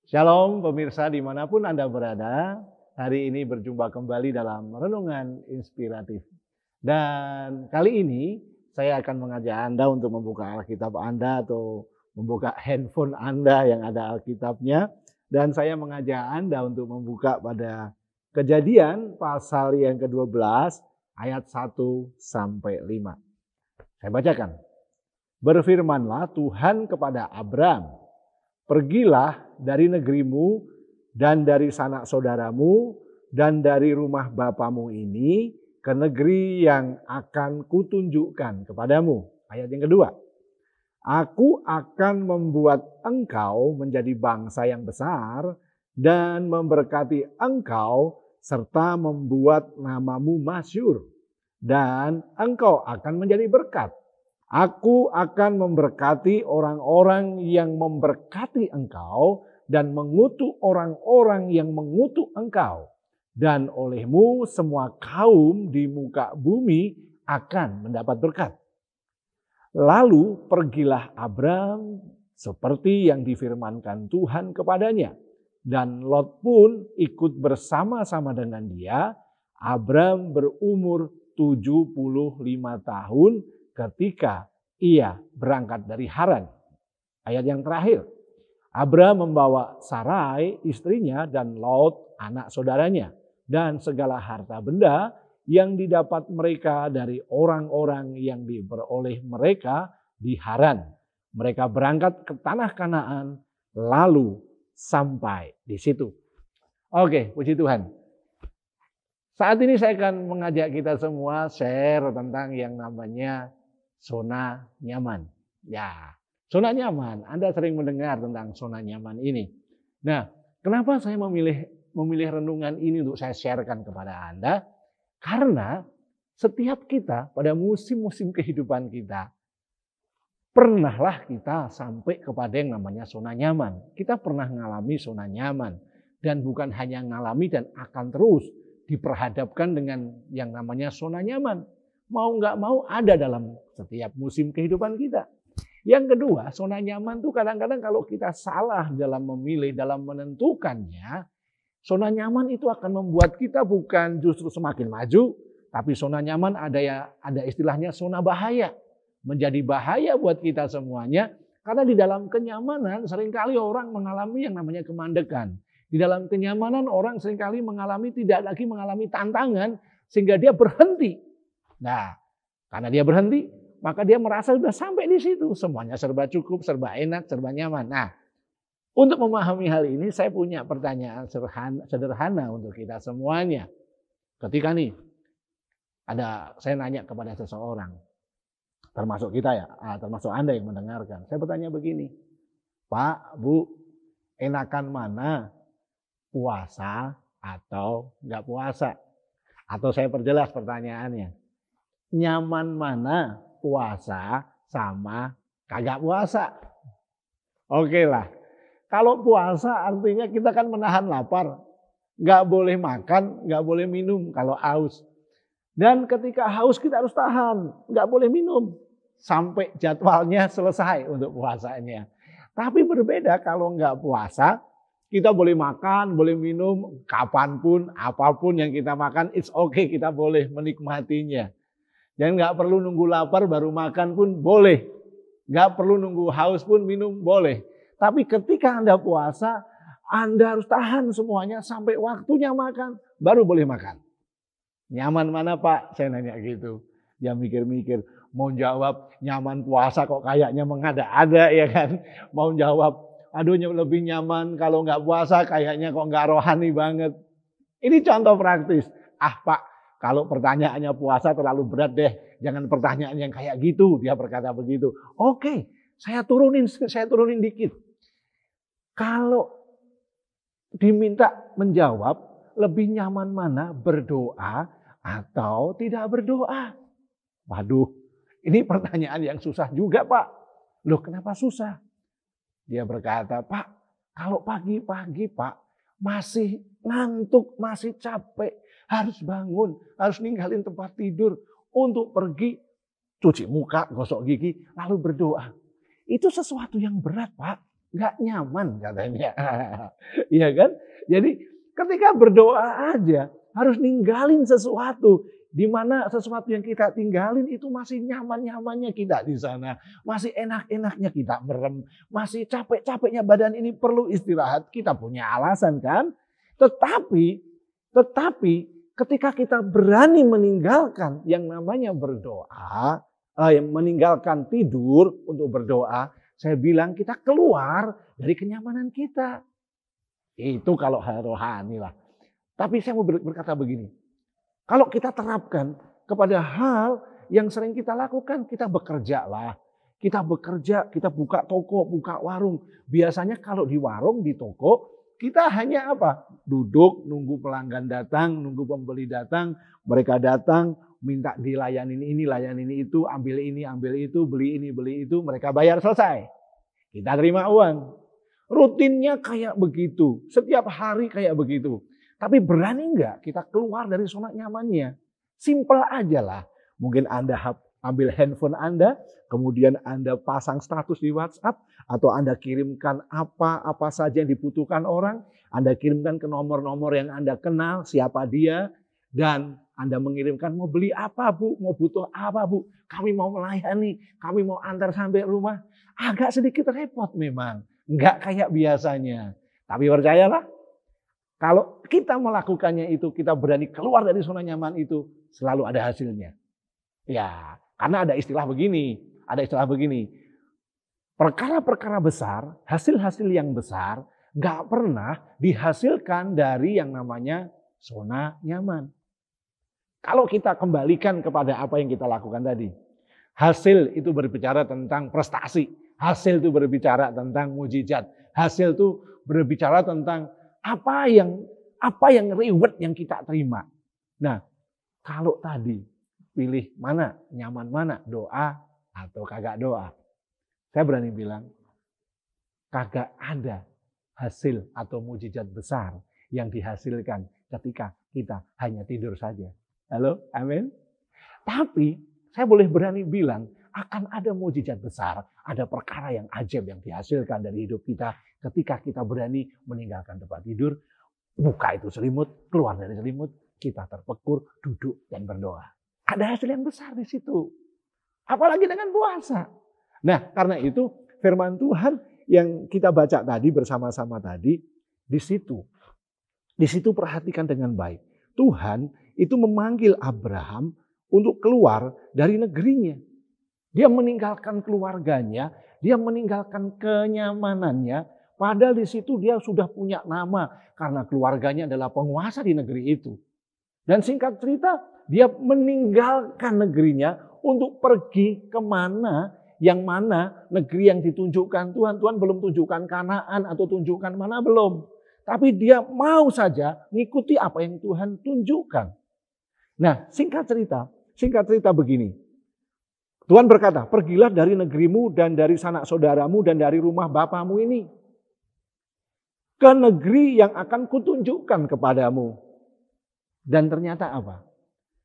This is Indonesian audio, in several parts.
Shalom pemirsa dimanapun Anda berada, hari ini berjumpa kembali dalam Renungan Inspiratif. Dan kali ini saya akan mengajak Anda untuk membuka Alkitab Anda atau membuka handphone Anda yang ada Alkitabnya. Dan saya mengajak Anda untuk membuka pada Kejadian pasal yang ke-12 ayat 1 sampai 5. Saya bacakan. Berfirmanlah Tuhan kepada Abram, pergilah dari negerimu dan dari sanak saudaramu dan dari rumah bapamu ini ke negeri yang akan kutunjukkan kepadamu. Ayat yang kedua. Aku akan membuat engkau menjadi bangsa yang besar dan memberkati engkau serta membuat namamu masyhur. Dan engkau akan menjadi berkat. Aku akan memberkati orang-orang yang memberkati engkau dan mengutuk orang-orang yang mengutuk engkau. Dan olehmu semua kaum di muka bumi akan mendapat berkat. Lalu pergilah Abram seperti yang difirmankan Tuhan kepadanya. Dan Lot pun ikut bersama-sama dengan dia. Abram berumur 75 tahun ketika ia berangkat dari Haran. Ayat yang terakhir. Abram membawa Sarai istrinya dan Lot anak saudaranya. Dan segala harta benda yang didapat mereka dari orang-orang yang diperoleh mereka di Haran. Mereka berangkat ke tanah Kanaan lalu sampai di situ. Oke, puji Tuhan. Saat ini saya akan mengajak kita semua share tentang yang namanya zona nyaman. Ya, zona nyaman. Anda sering mendengar tentang zona nyaman ini. Nah, kenapa saya memilih renungan ini untuk saya sharekan kepada Anda? Karena setiap kita pada musim-musim kehidupan kita, pernahlah kita sampai kepada yang namanya zona nyaman. Kita pernah mengalami zona nyaman. Dan bukan hanya mengalami dan akan terus diperhadapkan dengan yang namanya zona nyaman. Mau nggak mau ada dalam setiap musim kehidupan kita. Yang kedua, zona nyaman itu kadang-kadang kalau kita salah dalam memilih, dalam menentukannya, zona nyaman itu akan membuat kita bukan justru semakin maju, tapi zona nyaman ada istilahnya zona bahaya. Menjadi bahaya buat kita semuanya, karena di dalam kenyamanan seringkali orang mengalami yang namanya kemandekan. Di dalam kenyamanan orang seringkali tidak lagi mengalami tantangan sehingga dia berhenti. Nah, karena dia berhenti, maka dia merasa sudah sampai di situ. Semuanya serba cukup, serba enak, serba nyaman. Nah, untuk memahami hal ini saya punya pertanyaan sederhana untuk kita semuanya. Ketika nih saya nanya kepada seseorang, termasuk kita ya, termasuk Anda yang mendengarkan. Saya bertanya begini, Pak, Bu, enakan mana? Puasa atau enggak puasa? Atau saya perjelas pertanyaannya. Nyaman mana puasa sama kagak puasa? Oke lah. Kalau puasa artinya kita kan menahan lapar. Enggak boleh makan, enggak boleh minum kalau haus. Dan ketika haus kita harus tahan, enggak boleh minum sampai jadwalnya selesai untuk puasanya. Tapi berbeda kalau enggak puasa, kita boleh makan, boleh minum, kapanpun, apapun yang kita makan, it's okay, kita boleh menikmatinya. Jangan nggak perlu nunggu lapar baru makan pun boleh. Nggak perlu nunggu haus pun minum boleh. Tapi ketika Anda puasa, Anda harus tahan semuanya sampai waktunya makan, baru boleh makan. Nyaman mana Pak? Saya nanya gitu. Dia mikir-mikir, mau jawab nyaman puasa kok kayaknya mengada-ada ya kan. Mau jawab, aduh lebih nyaman kalau nggak puasa kayaknya kok nggak rohani banget. Ini contoh praktis. Pak, kalau pertanyaannya puasa terlalu berat deh. Jangan pertanyaan yang kayak gitu. Dia berkata begitu. Oke, saya turunin dikit. Kalau diminta menjawab, lebih nyaman mana berdoa atau tidak berdoa? Waduh, ini pertanyaan yang susah juga Pak. Loh kenapa susah? Dia berkata, Pak, kalau pagi-pagi Pak masih ngantuk, masih capek, harus bangun, harus ninggalin tempat tidur untuk pergi cuci muka, gosok gigi, lalu berdoa. Itu sesuatu yang berat Pak. nggak nyaman katanya. Iya kan? Jadi ketika berdoa aja harus ninggalin sesuatu. Di mana sesuatu yang kita tinggalin itu masih nyaman-nyamannya kita di sana. Masih enak-enaknya kita merem. Masih capek-capeknya badan ini perlu istirahat. Kita punya alasan kan? Tetapi ketika kita berani meninggalkan yang namanya berdoa, yang meninggalkan tidur untuk berdoa, saya bilang kita keluar dari kenyamanan kita. Itu kalau hal rohani lah. Tapi saya mau berkata begini. Kalau kita terapkan kepada hal yang sering kita lakukan, kita bekerja lah. Kita bekerja, kita buka toko, buka warung. Biasanya kalau di warung, di toko, kita hanya apa? Duduk, nunggu pelanggan datang, nunggu pembeli datang. Mereka datang, minta dilayanin ini, layanin itu, ambil ini, ambil itu, beli ini, beli itu. Mereka bayar, selesai. Kita terima uang. Rutinnya kayak begitu. Setiap hari kayak begitu. Tapi berani enggak kita keluar dari zona nyamannya? Simple aja lah. Mungkin Anda ambil handphone Anda, kemudian Anda pasang status di WhatsApp, atau Anda kirimkan apa saja yang dibutuhkan orang, Anda kirimkan ke nomor-nomor yang Anda kenal, siapa dia, dan Anda mengirimkan mau beli apa Bu, mau butuh apa Bu, kami mau melayani, kami mau antar sampai rumah. Agak sedikit repot memang, enggak kayak biasanya. Tapi percayalah, kalau kita melakukannya itu, kita berani keluar dari zona nyaman itu, selalu ada hasilnya. Ya, karena ada istilah begini. Perkara-perkara besar, hasil-hasil yang besar, nggak pernah dihasilkan dari yang namanya zona nyaman. Kalau kita kembalikan kepada apa yang kita lakukan tadi. Hasil itu berbicara tentang prestasi. Hasil itu berbicara tentang mujizat. Hasil itu berbicara tentang apa yang reward yang kita terima. Nah, kalau tadi pilih mana, nyaman mana, doa atau kagak doa. Saya berani bilang, kagak ada hasil atau mujizat besar yang dihasilkan ketika kita hanya tidur saja. Halo, amin. Tapi saya boleh berani bilang, akan ada mujizat besar, ada perkara yang ajaib yang dihasilkan dari hidup kita ketika kita berani meninggalkan tempat tidur, buka itu selimut, keluar dari selimut, kita terpekur, duduk dan berdoa. Ada hasil yang besar di situ. Apalagi dengan puasa. Nah, karena itu firman Tuhan yang kita baca tadi bersama-sama tadi, di situ perhatikan dengan baik. Tuhan itu memanggil Abraham untuk keluar dari negerinya. Dia meninggalkan keluarganya, dia meninggalkan kenyamanannya, padahal di situ dia sudah punya nama karena keluarganya adalah penguasa di negeri itu. Dan singkat cerita, dia meninggalkan negerinya untuk pergi kemana, yang mana negeri yang ditunjukkan Tuhan. Tuhan belum tunjukkan Kanaan atau tunjukkan mana, belum. Tapi dia mau saja mengikuti apa yang Tuhan tunjukkan. Nah, singkat cerita begini. Tuhan berkata, pergilah dari negerimu dan dari sanak saudaramu dan dari rumah bapamu ini ke negeri yang akan kutunjukkan kepadamu. Dan ternyata apa?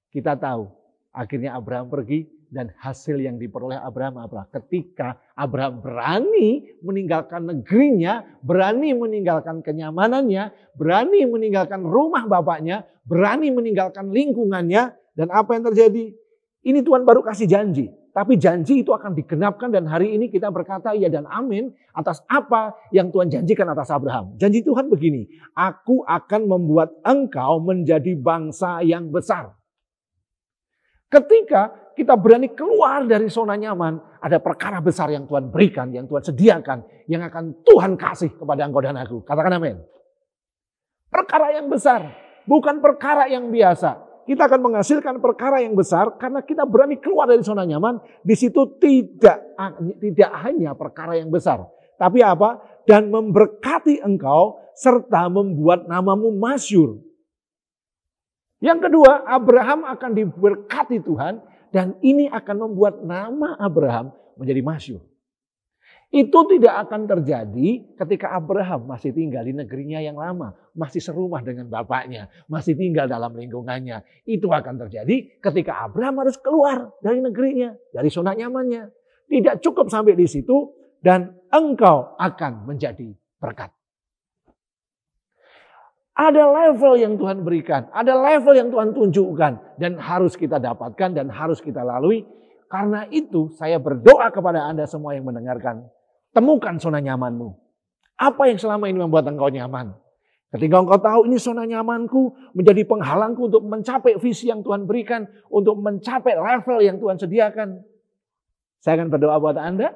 Kita tahu, akhirnya Abraham pergi dan hasil yang diperoleh Abraham apa? Ketika Abraham berani meninggalkan negerinya, berani meninggalkan kenyamanannya, berani meninggalkan rumah bapaknya, berani meninggalkan lingkungannya, dan apa yang terjadi? Ini Tuhan baru kasih janji. Tapi janji itu akan digenapkan dan hari ini kita berkata iya dan amin atas apa yang Tuhan janjikan atas Abraham. Janji Tuhan begini, aku akan membuat engkau menjadi bangsa yang besar. Ketika kita berani keluar dari zona nyaman, ada perkara besar yang Tuhan berikan, yang Tuhan sediakan, yang akan Tuhan kasih kepada engkau dan aku. Katakan amin. Perkara yang besar, bukan perkara yang biasa. Kita akan menghasilkan perkara yang besar karena kita berani keluar dari zona nyaman. Di situ tidak hanya perkara yang besar, tapi apa? Dan memberkati engkau serta membuat namamu masyhur. Yang kedua, Abraham akan diberkati Tuhan dan ini akan membuat nama Abraham menjadi masyhur. Itu tidak akan terjadi ketika Abraham masih tinggal di negerinya yang lama. Masih serumah dengan bapaknya. Masih tinggal dalam lingkungannya. Itu akan terjadi ketika Abraham harus keluar dari negerinya. Dari zona nyamannya. Tidak cukup sampai di situ. dan engkau akan menjadi berkat. Ada level yang Tuhan berikan, ada level yang Tuhan tunjukkan dan harus kita dapatkan dan harus kita lalui. Karena itu saya berdoa kepada Anda semua yang mendengarkan, temukan zona nyamanmu. Apa yang selama ini membuat engkau nyaman? Ketika engkau tahu ini zona nyamanku menjadi penghalangku untuk mencapai visi yang Tuhan berikan, untuk mencapai level yang Tuhan sediakan. Saya akan berdoa buat Anda,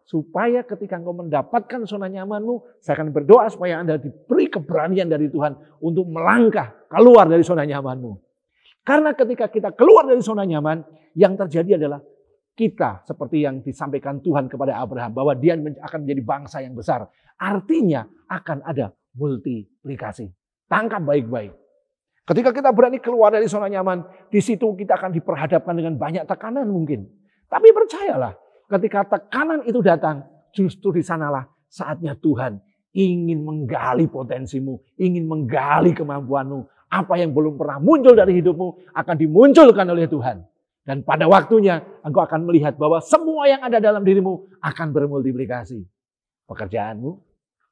supaya ketika engkau mendapatkan zona nyamanmu, saya akan berdoa supaya Anda diberi keberanian dari Tuhan untuk melangkah keluar dari zona nyamanmu. Karena ketika kita keluar dari zona nyaman, yang terjadi adalah kita seperti yang disampaikan Tuhan kepada Abraham, bahwa dia akan menjadi bangsa yang besar. Artinya akan ada multiplikasi. Tangkap baik-baik. Ketika kita berani keluar dari zona nyaman, di situ kita akan diperhadapkan dengan banyak tekanan mungkin. Tapi percayalah, ketika tekanan itu datang, justru di sanalah saatnya Tuhan ingin menggali potensimu, ingin menggali kemampuanmu. Apa yang belum pernah muncul dari hidupmu akan dimunculkan oleh Tuhan. Dan pada waktunya engkau akan melihat bahwa semua yang ada dalam dirimu akan bermultiplikasi. Pekerjaanmu,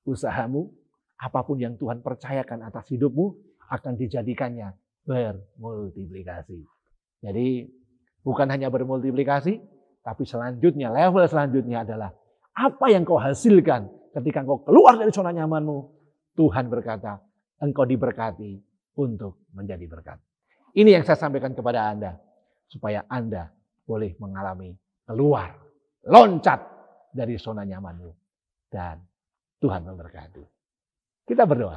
usahamu, apapun yang Tuhan percayakan atas hidupmu akan dijadikannya bermultiplikasi. Jadi bukan hanya bermultiplikasi, tapi selanjutnya, level selanjutnya adalah apa yang kau hasilkan ketika engkau keluar dari zona nyamanmu. Tuhan berkata, engkau diberkati untuk menjadi berkat. Ini yang saya sampaikan kepada Anda, supaya Anda boleh mengalami keluar, loncat dari zona nyamanmu. Dan Tuhan memberkati. Kita berdoa.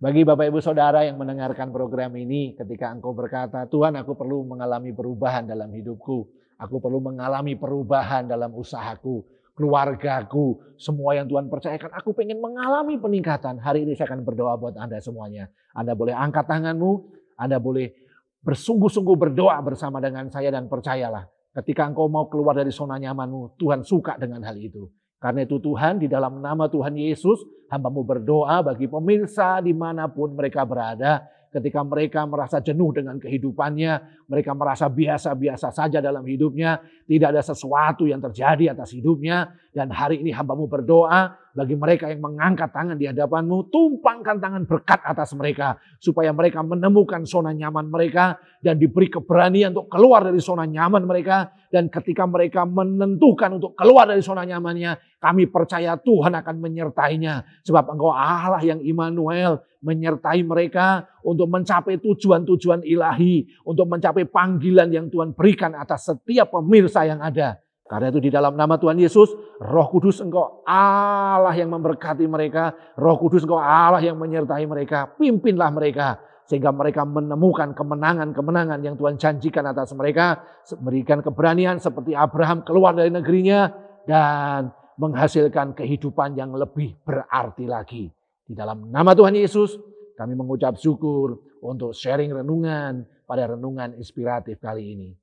Bagi Bapak Ibu Saudara yang mendengarkan program ini, ketika engkau berkata, Tuhan, aku perlu mengalami perubahan dalam hidupku. Aku perlu mengalami perubahan dalam usahaku, keluargaku, semua yang Tuhan percayakan. Aku pengen mengalami peningkatan. Hari ini saya akan berdoa buat Anda semuanya. Anda boleh angkat tanganmu, Anda boleh bersungguh-sungguh berdoa bersama dengan saya dan percayalah. Ketika engkau mau keluar dari zona nyamanmu, Tuhan suka dengan hal itu. Karena itu Tuhan, di dalam nama Tuhan Yesus, hamba-Mu berdoa bagi pemirsa dimanapun mereka berada. Ketika mereka merasa jenuh dengan kehidupannya, mereka merasa biasa-biasa saja dalam hidupnya, tidak ada sesuatu yang terjadi atas hidupnya. Dan hari ini hamba-Mu berdoa bagi mereka yang mengangkat tangan di hadapan-Mu, tumpangkan tangan berkat atas mereka, supaya mereka menemukan zona nyaman mereka dan diberi keberanian untuk keluar dari zona nyaman mereka. Dan ketika mereka menentukan untuk keluar dari zona nyamannya, kami percaya Tuhan akan menyertainya. Sebab Engkau Allah yang Immanuel menyertai mereka untuk mencapai tujuan-tujuan ilahi, untuk mencapai panggilan yang Tuhan berikan atas setiap pemirsa yang ada. Karena itu di dalam nama Tuhan Yesus, Roh Kudus Engkau Allah yang memberkati mereka, Roh Kudus Engkau Allah yang menyertai mereka, pimpinlah mereka. Sehingga mereka menemukan kemenangan-kemenangan yang Tuhan janjikan atas mereka. Berikan keberanian seperti Abraham keluar dari negerinya dan menghasilkan kehidupan yang lebih berarti lagi. Di dalam nama Tuhan Yesus kami mengucap syukur untuk sharing renungan pada renungan inspiratif kali ini.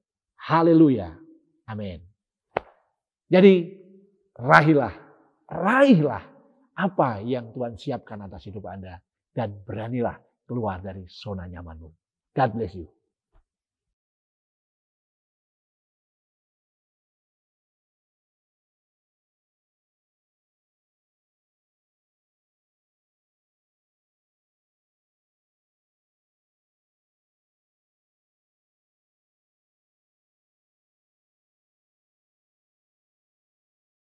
Haleluya. Amin. Jadi raihlah apa yang Tuhan siapkan atas hidup Anda. Dan beranilah keluar dari zona nyamanmu. God bless you.